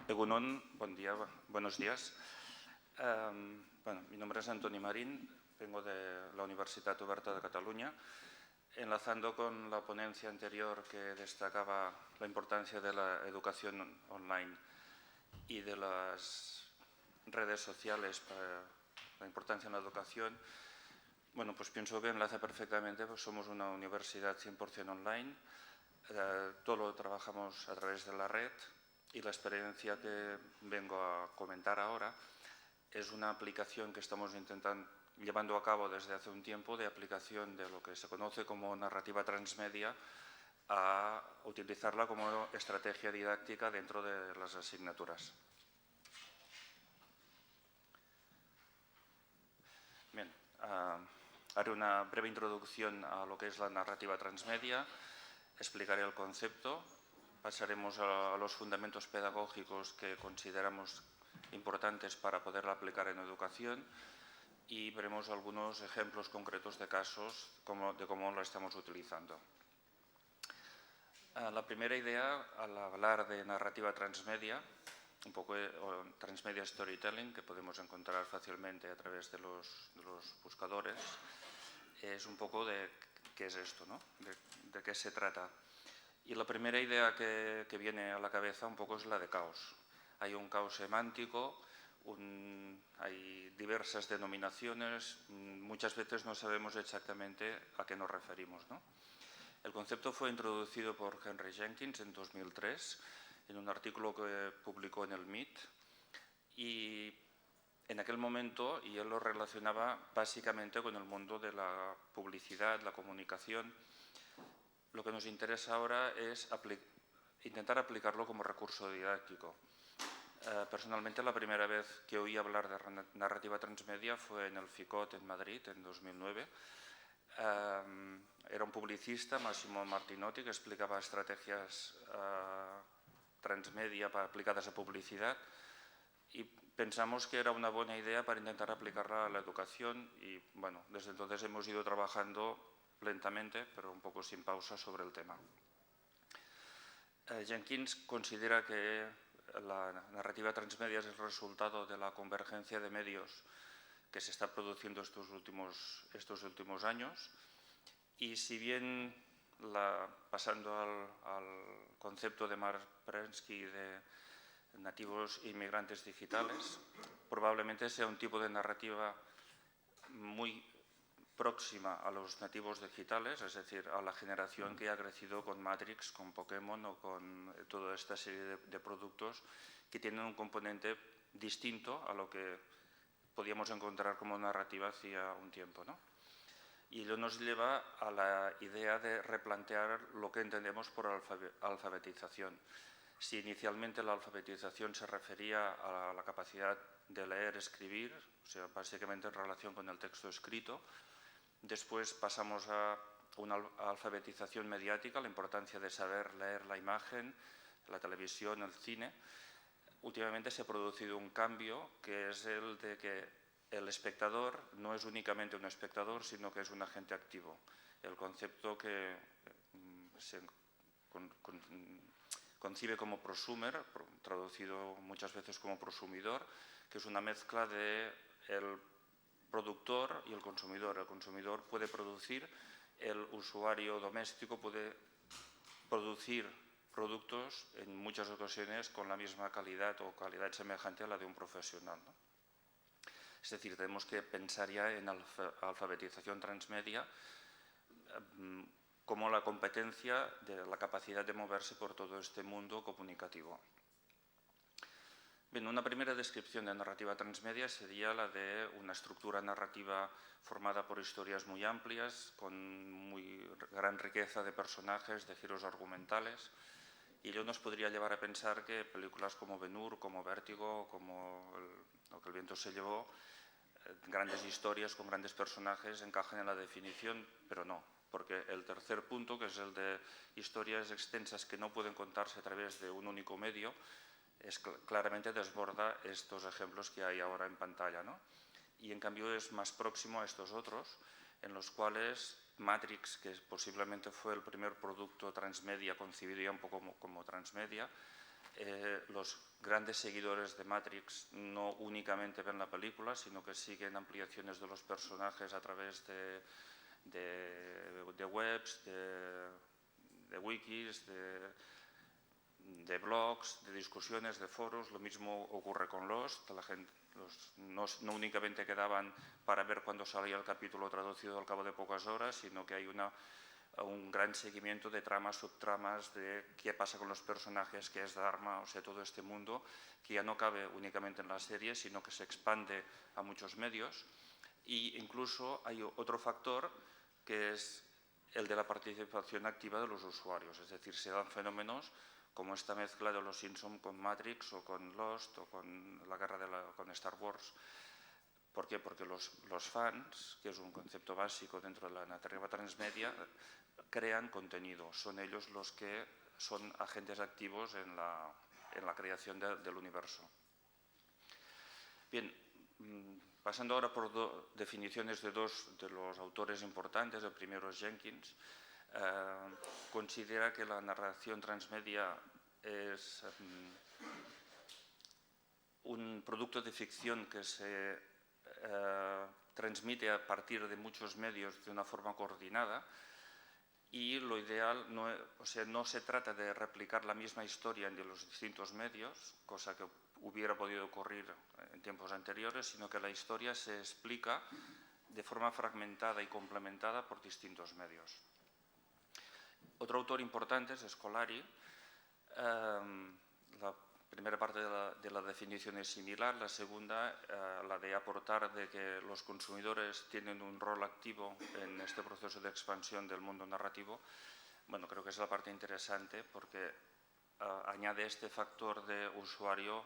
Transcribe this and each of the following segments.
Egunon, buen día, buenos días. Mi nombre es Antoni Marín, vengo de la Universitat Oberta de Cataluña. Enlazando con la ponencia anterior que destacaba la importancia de la educación online y de las redes sociales para la importancia en la educación, pues pienso que enlaza perfectamente, pues somos una universidad 100% online, todo lo trabajamos a través de la red y la experiencia que vengo a comentar ahora es una aplicación que estamos llevando a cabo desde hace un tiempo de aplicación de lo que se conoce como narrativa transmedia a utilizarla como estrategia didáctica dentro de las asignaturas. Bien, haré una breve introducción a lo que es la narrativa transmedia, explicaré el concepto, pasaremos a los fundamentos pedagógicos que consideramos importantes para poderla aplicar en educación y veremos algunos ejemplos concretos de casos de cómo lo estamos utilizando. La primera idea, al hablar de narrativa transmedia, un poco transmedia storytelling, que podemos encontrar fácilmente a través de los buscadores, es un poco de qué es esto, ¿no? De qué se trata. Y la primera idea que viene a la cabeza un poco es la de caos. Hay un caos semántico, hay diversas denominaciones, muchas veces no sabemos exactamente a qué nos referimos, ¿no? El concepto fue introducido por Henry Jenkins en 2003 en un artículo que publicó en el MIT y en aquel momento y él lo relacionaba básicamente con el mundo de la publicidad, la comunicación. Lo que nos interesa ahora es intentar aplicarlo como recurso didáctico. Personalmente, la primera vez que oí hablar de narrativa transmedia fue en el FICOT en Madrid en 2009. Era un publicista, Massimo Martinotti, que explicaba estrategias transmedia aplicadas a publicidad y pensamos que era una buena idea para intentar aplicarla a la educación y, desde entonces hemos ido trabajando lentamente, pero un poco sin pausa sobre el tema. Jenkins considera que la narrativa transmedia es el resultado de la convergencia de medios que se está produciendo estos últimos años y si bien, pasando al concepto de Mark Prensky de nativos inmigrantes digitales, probablemente sea un tipo de narrativa muy próxima a los nativos digitales, es decir, a la generación que ha crecido con Matrix, con Pokémon o con toda esta serie de productos que tienen un componente distinto a lo que podíamos encontrar como narrativa hacía un tiempo, ¿no? Y ello nos lleva a la idea de replantear lo que entendemos por alfabetización. Si inicialmente la alfabetización se refería a la capacidad de leer, escribir, o sea, básicamente en relación con el texto escrito, después pasamos a una alfabetización mediática, la importancia de saber leer la imagen, la televisión, el cine. Últimamente se ha producido un cambio que es el de que el espectador no es únicamente un espectador, sino que es un agente activo. El concepto que se concibe como prosumer, traducido muchas veces como prosumidor, que es una mezcla de el productor y el consumidor. El consumidor puede producir, el usuario doméstico puede producir productos en muchas ocasiones con la misma calidad o calidad semejante a la de un profesional, ¿no? Es decir, tenemos que pensar ya en alfabetización transmedia como la competencia de la capacidad de moverse por todo este mundo comunicativo. Bien, una primera descripción de narrativa transmedia sería la de una estructura narrativa formada por historias muy amplias, con muy gran riqueza de personajes, de giros argumentales, y ello nos podría llevar a pensar que películas como Ben-Hur, como Vértigo, como Lo que el viento se llevó, grandes historias con grandes personajes encajan en la definición, pero no, porque el tercer punto, que es el de historias extensas que no pueden contarse a través de un único medio, claramente desborda estos ejemplos que hay ahora en pantalla, ¿no? Y en cambio es más próximo a estos otros, en los cuales Matrix, que posiblemente fue el primer producto transmedia concebido ya un poco como transmedia, los grandes seguidores de Matrix no únicamente ven la película, sino que siguen ampliaciones de los personajes a través de webs, de wikis, de blogs, de discusiones, de foros. Lo mismo ocurre con Lost. La gente, no únicamente quedaban para ver cuándo salía el capítulo traducido al cabo de pocas horas, sino que hay un gran seguimiento de tramas, subtramas, de qué pasa con los personajes, qué es Dharma, o sea, todo este mundo que ya no cabe únicamente en la serie, sino que se expande a muchos medios. Y incluso hay otro factor que es el de la participación activa de los usuarios, es decir, se dan fenómenos como esta mezcla de los Simpson con Matrix o con Lost o con la guerra con Star Wars. ¿Por qué? Porque los fans, que es un concepto básico dentro de la narrativa transmedia, crean contenido. Son ellos los que son agentes activos en la creación del universo. Bien, pasando ahora por definiciones de dos de los autores importantes. El primero es Jenkins. Considera que la narración transmedia es un producto de ficción que se transmite a partir de muchos medios de una forma coordinada, y lo ideal no se trata de replicar la misma historia en los distintos medios, cosa que hubiera podido ocurrir en tiempos anteriores, sino que la historia se explica de forma fragmentada y complementada por distintos medios. Otro autor importante es Scolari. La primera parte de la definición es similar, la segunda, la de aportar de que los consumidores tienen un rol activo en este proceso de expansión del mundo narrativo. Bueno, creo que es la parte interesante porque añade este factor de usuario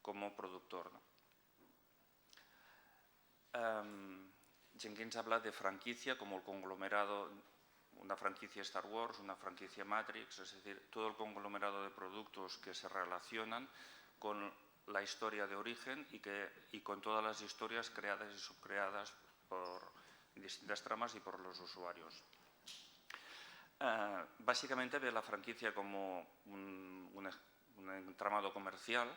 como productor, ¿no? Jenkins habla de franquicia como el conglomerado, una franquicia Star Wars, una franquicia Matrix, es decir, todo el conglomerado de productos que se relacionan con la historia de origen y con todas las historias creadas y subcreadas por distintas tramas y por los usuarios. Básicamente ve la franquicia como un entramado comercial,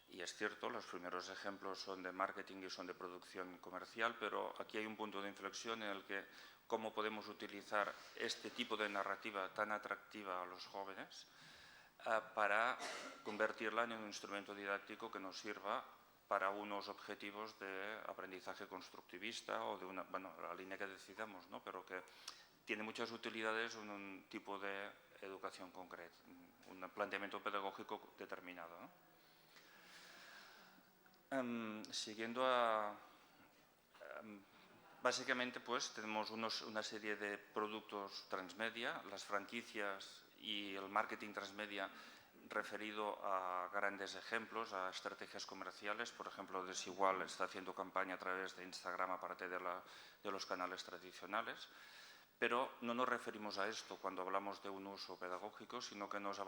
y es cierto, los primeros ejemplos son de marketing y son de producción comercial, pero aquí hay un punto de inflexión en el que cómo podemos utilizar este tipo de narrativa tan atractiva a los jóvenes para convertirla en un instrumento didáctico que nos sirva para unos objetivos de aprendizaje constructivista o de la línea que decidamos, ¿no? Pero que tiene muchas utilidades en un tipo de educación concreta, un planteamiento pedagógico determinado, ¿no? Siguiendo básicamente, pues tenemos una serie de productos transmedia, las franquicias y el marketing transmedia referido a grandes ejemplos, a estrategias comerciales. Por ejemplo, Desigual está haciendo campaña a través de Instagram aparte de los canales tradicionales. Pero no nos referimos a esto cuando hablamos de un uso pedagógico, sino que nos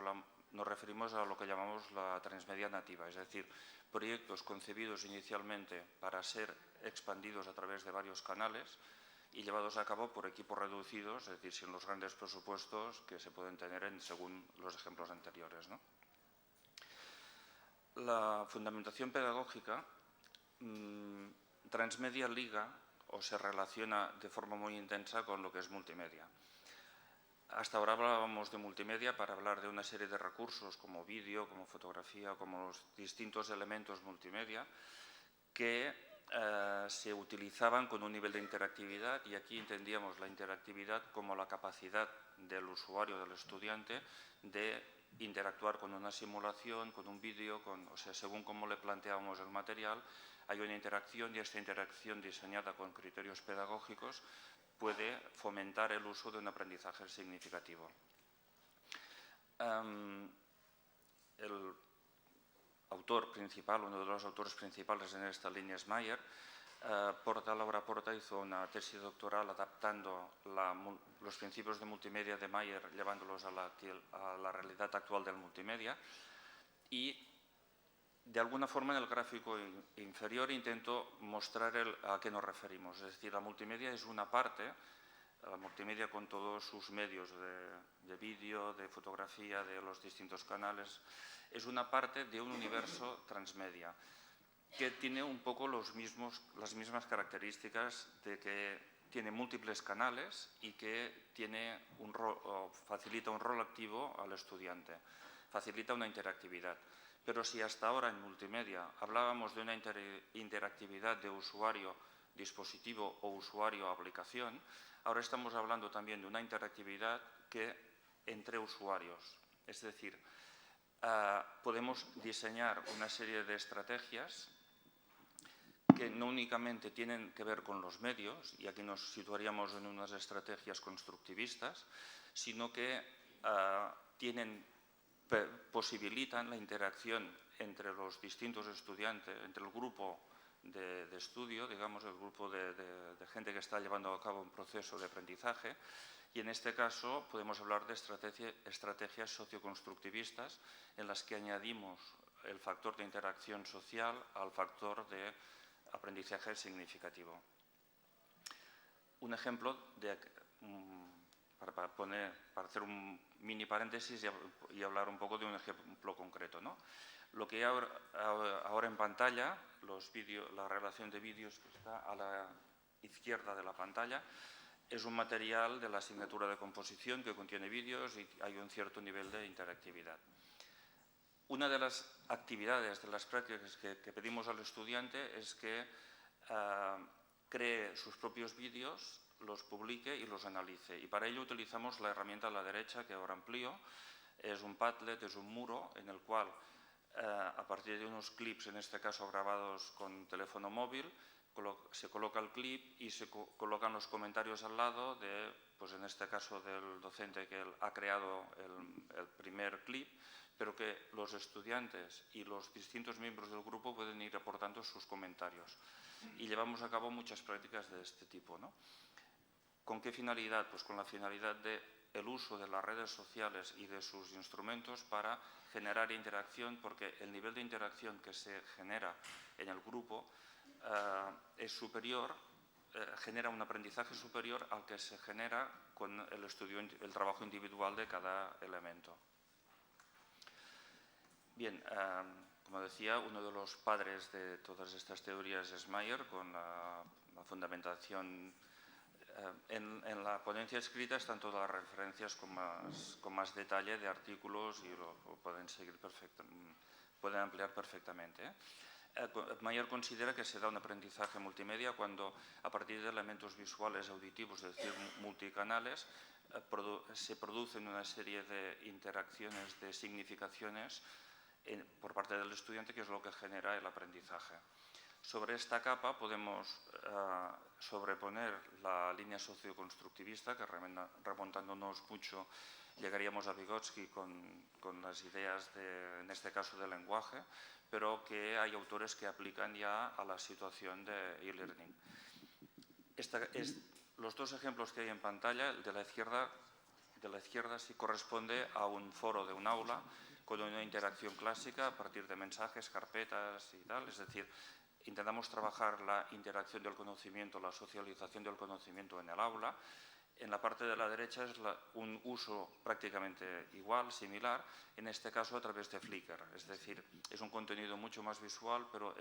referimos a lo que llamamos la transmedia nativa, es decir, proyectos concebidos inicialmente para ser expandidos a través de varios canales y llevados a cabo por equipos reducidos, es decir, sin los grandes presupuestos que se pueden tener según los ejemplos anteriores, ¿no? La fundamentación pedagógica transmedia liga o se relaciona de forma muy intensa con lo que es multimedia. Hasta ahora hablábamos de multimedia para hablar de una serie de recursos como vídeo, como fotografía, como los distintos elementos multimedia que se utilizaban con un nivel de interactividad, y aquí entendíamos la interactividad como la capacidad del usuario, del estudiante, de interactuar con una simulación, con un vídeo, o sea, según cómo le planteamos el material, hay una interacción, y esta interacción diseñada con criterios pedagógicos puede fomentar el uso de un aprendizaje significativo. El autor principal, uno de los autores principales en esta línea es Mayer. Laura Porta hizo una tesis doctoral adaptando los principios de multimedia de Mayer, llevándolos a la realidad actual del multimedia, y de alguna forma en el gráfico inferior intento mostrar a qué nos referimos. Es decir, la multimedia es una parte la multimedia con todos sus medios de vídeo, de fotografía, de los distintos canales, es una parte de un universo transmedia que tiene un poco las mismas características de que tiene múltiples canales y que facilita un rol activo al estudiante, facilita una interactividad. Pero si hasta ahora en multimedia hablábamos de una interactividad de usuario-dispositivo o usuario-aplicación, ahora estamos hablando también de una interactividad entre usuarios. Es decir, podemos diseñar una serie de estrategias que no únicamente tienen que ver con los medios, y aquí nos situaríamos en unas estrategias constructivistas, sino que posibilitan la interacción entre los distintos estudiantes, entre el grupo de estudio, digamos, el grupo de gente que está llevando a cabo un proceso de aprendizaje, y en este caso podemos hablar de estrategias socioconstructivistas en las que añadimos el factor de interacción social al factor de aprendizaje significativo. Un ejemplo para hacer un mini paréntesis y hablar un poco de un ejemplo concreto, ¿no? Lo que hay ahora en pantalla, la relación de vídeos que está a la izquierda de la pantalla, es un material de la asignatura de composición que contiene vídeos y hay un cierto nivel de interactividad. Una de las actividades, de las prácticas que pedimos al estudiante es que cree sus propios vídeos, los publique y los analice. Y para ello utilizamos la herramienta a la derecha que ahora amplío. Es un Padlet, es un muro en el cual, a partir de unos clips, en este caso grabados con teléfono móvil, se coloca el clip y se colocan los comentarios al lado pues en este caso del docente que ha creado el primer clip, pero que los estudiantes y los distintos miembros del grupo pueden ir aportando sus comentarios. Y llevamos a cabo muchas prácticas de este tipo, ¿no? ¿Con qué finalidad? Pues con la finalidad del uso de las redes sociales y de sus instrumentos para generar interacción, porque el nivel de interacción que se genera en el grupo es superior, genera un aprendizaje superior al que se genera con el trabajo individual de cada elemento. Bien, como decía, uno de los padres de todas estas teorías es Mayer, con la fundamentación. En la ponencia escrita están todas las referencias con más detalle de artículos y lo pueden pueden ampliar perfectamente. Mayer considera que se da un aprendizaje multimedia cuando, a partir de elementos visuales, auditivos, es decir, multicanales, se producen una serie de interacciones, de significaciones por parte del estudiante, que es lo que genera el aprendizaje. Sobre esta capa podemos sobreponer la línea socioconstructivista, que remontándonos mucho llegaríamos a Vygotsky con las ideas, en este caso, del lenguaje, pero que hay autores que aplican ya a la situación de e-learning. Los dos ejemplos que hay en pantalla, el de la izquierda sí corresponde a un foro de un aula con una interacción clásica a partir de mensajes, carpetas y tal, es decir, intentamos trabajar la interacción del conocimiento, la socialización del conocimiento en el aula. En la parte de la derecha es un uso prácticamente igual, similar, en este caso a través de Flickr. Es decir, es un contenido mucho más visual, pero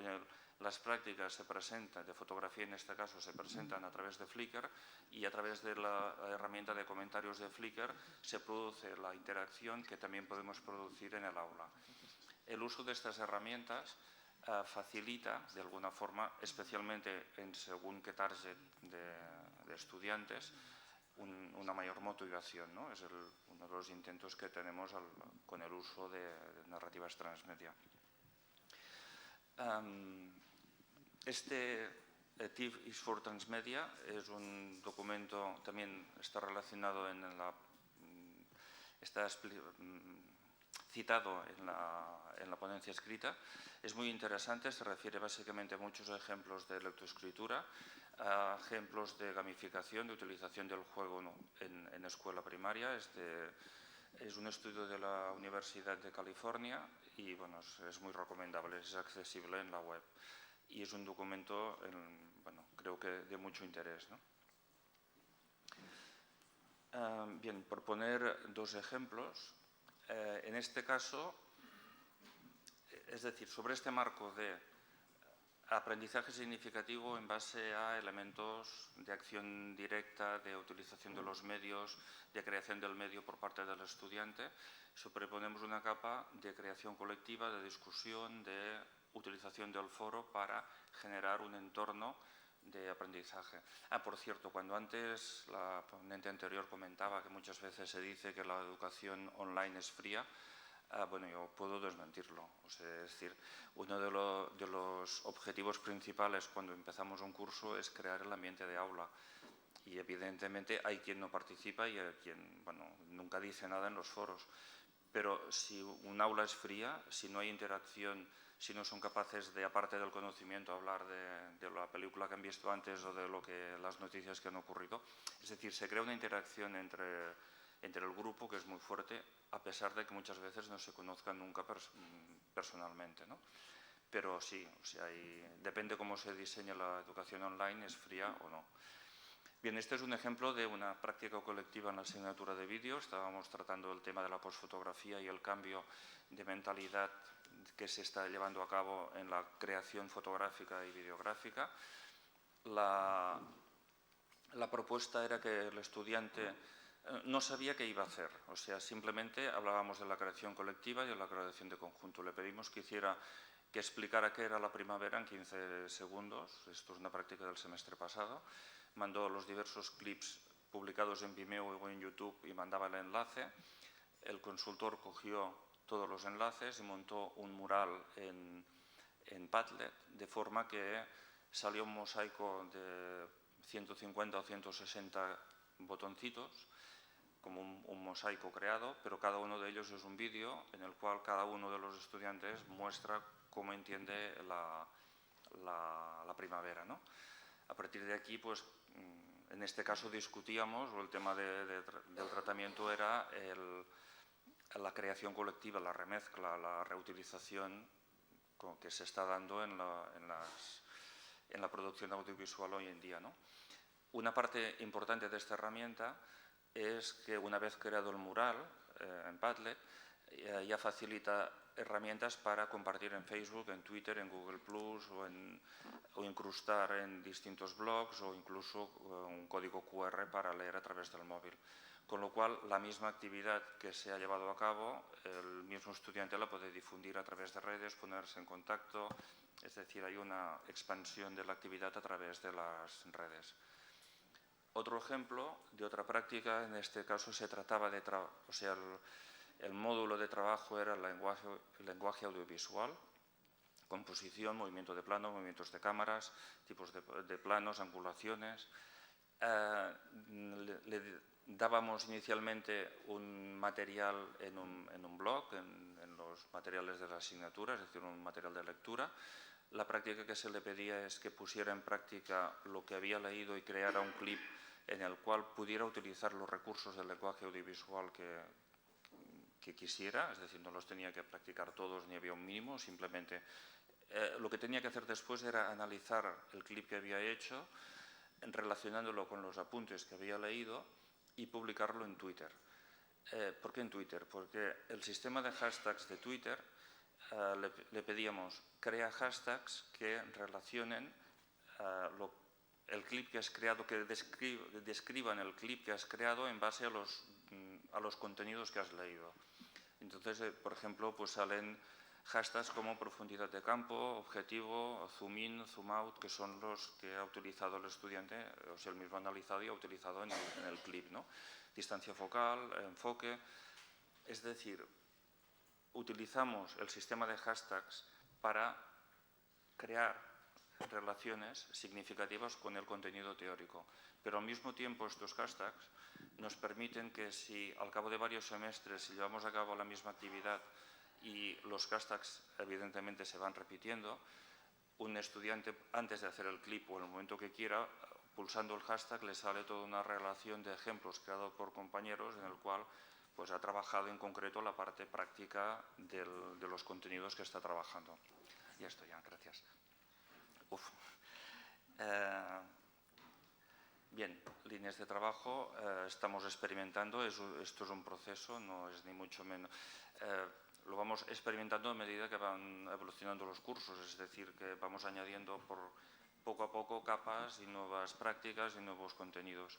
las prácticas se presentan, de fotografía en este caso, se presentan a través de Flickr y a través de la herramienta de comentarios de Flickr se produce la interacción que también podemos producir en el aula. El uso de estas herramientas facilita, de alguna forma, especialmente en según qué target de estudiantes, una mayor motivación, ¿no? Es uno de los intentos que tenemos con el uso de narrativas transmedia. Este TIF is for Transmedia es un documento, también está relacionado está citado en la ponencia escrita. Es muy interesante, se refiere básicamente a muchos ejemplos de lectoescritura, a ejemplos de gamificación, de utilización del juego en escuela primaria. Es un estudio de la Universidad de California y bueno, es muy recomendable, es accesible en la web. Y es un documento, creo que de mucho interés, ¿no? Bien, por poner dos ejemplos, en este caso, es decir, sobre este marco de aprendizaje significativo en base a elementos de acción directa, de utilización de los medios, de creación del medio por parte del estudiante, superponemos una capa de creación colectiva, de discusión, de utilización del foro para generar un entorno de aprendizaje. Por cierto, cuando antes la ponente anterior comentaba que muchas veces se dice que la educación online es fría, bueno, yo puedo desmentirlo. O sea, es decir, uno de los objetivos principales cuando empezamos un curso es crear el ambiente de aula. Y evidentemente hay quien no participa y hay quien, bueno, nunca dice nada en los foros. Pero si un aula es fría, si no hay interacción, si no son capaces de, aparte del conocimiento, hablar de la película que han visto antes o de las noticias que han ocurrido, es decir, se crea una interacción entre el grupo que es muy fuerte, a pesar de que muchas veces no se conozcan nunca personalmente, ¿no? Pero sí, o sea, depende cómo se diseña la educación online, es fría o no. Bien, este es un ejemplo de una práctica colectiva en la asignatura de vídeo. Estábamos tratando el tema de la posfotografía y el cambio de mentalidad que se está llevando a cabo en la creación fotográfica y videográfica. La propuesta era que el estudiante no sabía qué iba a hacer, o sea, simplemente hablábamos de la creación colectiva y de la creación de conjunto. Le pedimos que explicara qué era la primavera en 15 segundos, esto es una práctica del semestre pasado, mandó los diversos clips publicados en Vimeo o en YouTube y mandaba el enlace, el consultor cogió todos los enlaces y montó un mural en Padlet, de forma que salió un mosaico de 150 o 160 botoncitos, como un mosaico creado, pero cada uno de ellos es un vídeo en el cual cada uno de los estudiantes muestra cómo entiende la primavera, ¿no? A partir de aquí, pues, en este caso discutíamos, o el tema del tratamiento era la creación colectiva, la remezcla, la reutilización que se está dando en la producción audiovisual hoy en día, ¿no? Una parte importante de esta herramienta es que una vez creado el mural en Padlet, ya facilita herramientas para compartir en Facebook, en Twitter, en Google+, o incrustar en distintos blogs o incluso un código QR para leer a través del móvil. Con lo cual, la misma actividad que se ha llevado a cabo, el mismo estudiante la puede difundir a través de redes, ponerse en contacto, es decir, hay una expansión de la actividad a través de las redes. Otro ejemplo de otra práctica, en este caso se trataba de, o sea, el módulo de trabajo era el lenguaje audiovisual, composición, movimiento de plano, movimientos de cámaras, tipos de planos, angulaciones. Le dábamos inicialmente un material en un blog, en los materiales de la asignatura, es decir, un material de lectura. La práctica que se le pedía es que pusiera en práctica lo que había leído y creara un clip en el cual pudiera utilizar los recursos del lenguaje audiovisual que quisiera, es decir, no los tenía que practicar todos ni había un mínimo, simplemente lo que tenía que hacer después era analizar el clip que había hecho, relacionándolo con los apuntes que había leído y publicarlo en Twitter. ¿Por qué en Twitter? Porque el sistema de hashtags de Twitter le pedíamos crea hashtags que relacionen el clip que has creado, que describan el clip que has creado en base a los contenidos que has leído. Entonces, por ejemplo, pues salen hashtags como profundidad de campo, objetivo, zoom in, zoom out, que son los que ha utilizado el estudiante, o sea, el mismo analizado y ha utilizado en el clip, ¿no? Distancia focal, enfoque. Es decir, utilizamos el sistema de hashtags para crear relaciones significativas con el contenido teórico. Pero al mismo tiempo estos hashtags nos permiten que si al cabo de varios semestres llevamos a cabo la misma actividad y los hashtags evidentemente se van repitiendo, un estudiante antes de hacer el clip o en el momento que quiera, pulsando el hashtag le sale toda una relación de ejemplos creados por compañeros en el cual pues, ha trabajado en concreto la parte práctica de los contenidos que está trabajando. Ya estoy, gracias. Bien, líneas de trabajo, estamos experimentando, esto es un proceso, no es ni mucho menos. Lo vamos experimentando a medida que van evolucionando los cursos, es decir, que vamos añadiendo poco a poco capas y nuevas prácticas y nuevos contenidos.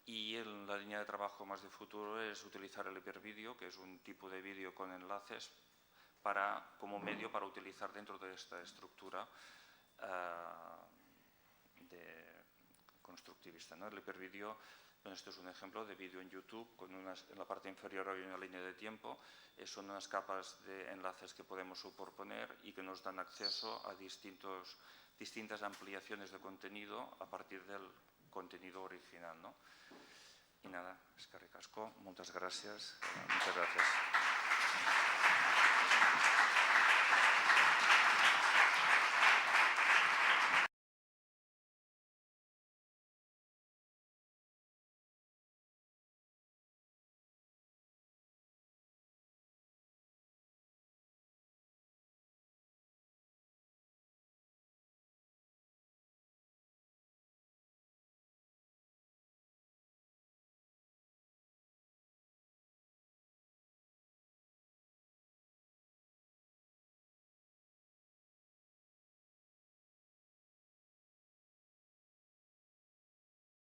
Y en la línea de trabajo más de futuro es utilizar el hipervídeo, que es un tipo de vídeo con enlaces como medio para utilizar dentro de esta estructura constructivista, ¿no? El hipervídeo, bueno, esto es un ejemplo de vídeo en YouTube, en la parte inferior hay una línea de tiempo, son unas capas de enlaces que podemos superponer y que nos dan acceso a distintas ampliaciones de contenido a partir del contenido original, ¿no? Y nada, eskerrik asko, muchas gracias.